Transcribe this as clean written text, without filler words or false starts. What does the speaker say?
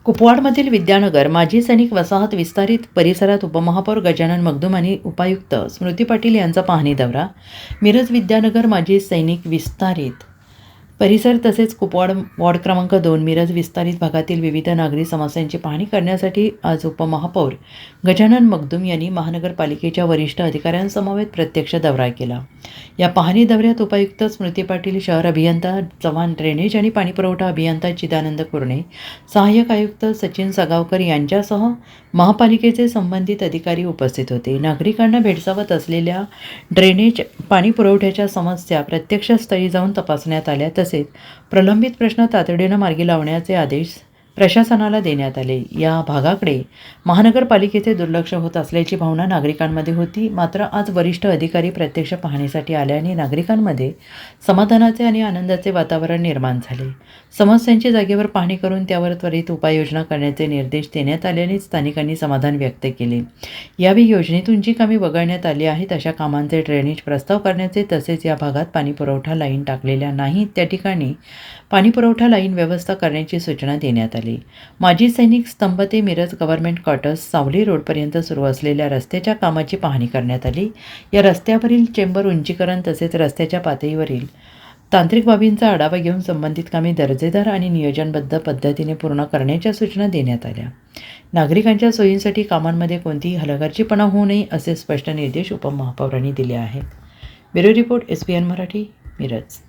कुपवाडमधील विद्यानगर माजी सैनिक वसाहत विस्तारित परिसरात उपमहापौर गजानन मगदुम आणि उपायुक्त स्मृती पाटील यांचा पाहणी दौरा. मिरज विद्यानगर माजी सैनिक विस्तारित परिसर तसेच कुपवाड वॉर्ड क्रमांक 2 मिरज विस्तारित भागातील विविध नागरी समस्यांची पाहणी करण्यासाठी आज उपमहापौर गजानन मगदुम यांनी महानगरपालिकेच्या वरिष्ठ अधिकाऱ्यांसमवेत प्रत्यक्ष दौरा केला. या पाहणी दौऱ्यात उपायुक्त स्मृती पाटील, शहर अभियंता चव्हाण, ड्रेनेज आणि पाणीपुरवठा अभियंता चिदानंद कुरणे, सहाय्यक आयुक्त सचिन सगावकर यांच्यासह महापालिकेचे संबंधित अधिकारी उपस्थित होते. नागरिकांना भेडसावत असलेल्या ड्रेनेज, पाणीपुरवठ्याच्या समस्या प्रत्यक्ष स्थळी जाऊन तपासण्यात आल्या. तसेच प्रलंबित प्रश्न तातडीनं मार्गी लावण्याचे आदेश प्रशासनाला देण्यात आले. या भागाकडे महानगरपालिकेचे दुर्लक्ष होत असल्याची भावना नागरिकांमध्ये होती. मात्र आज वरिष्ठ अधिकारी प्रत्यक्ष पाहणीसाठी आल्याने नागरिकांमध्ये समाधानाचे आणि आनंदाचे वातावरण निर्माण झाले. समस्यांची जागेवर पाहणी करून त्यावर त्वरित उपाययोजना करण्याचे निर्देश देण्यात आल्याने स्थानिकांनी समाधान व्यक्त केले. यावेळी योजनेतून जी कामे वगळण्यात आली आहेत अशा कामांचे ड्रेनेज प्रस्ताव करण्याचे, तसेच या भागात पाणीपुरवठा लाईन टाकलेल्या नाहीत त्या ठिकाणी पाणीपुरवठा लाईन व्यवस्था करण्याची सूचना देण्यात आली. माजी सैनिक स्तंभ ते मिरज गव्हर्नमेंट क्वार्टर्स सावली रोडपर्यंत सुरू असलेल्या रस्त्याच्या कामाची पाहणी करण्यात आली. या रस्त्यावरील चेंबर उंचीकरण तसेच रस्त्याच्या पातळीवरील तांत्रिक बाबींचा आढावा घेऊन संबंधित कामे दर्जेदार आणि नियोजनबद्ध पद्धतीने पूर्ण करण्याच्या सूचना देण्यात आल्या. नागरिकांच्या सोयींसाठी कामांमध्ये कोणतीही हलगर्जीपणा होऊ नये असे स्पष्ट निर्देश उपमहापौरांनी दिले आहेत. Bureau report, SBN Marathi, Miraj.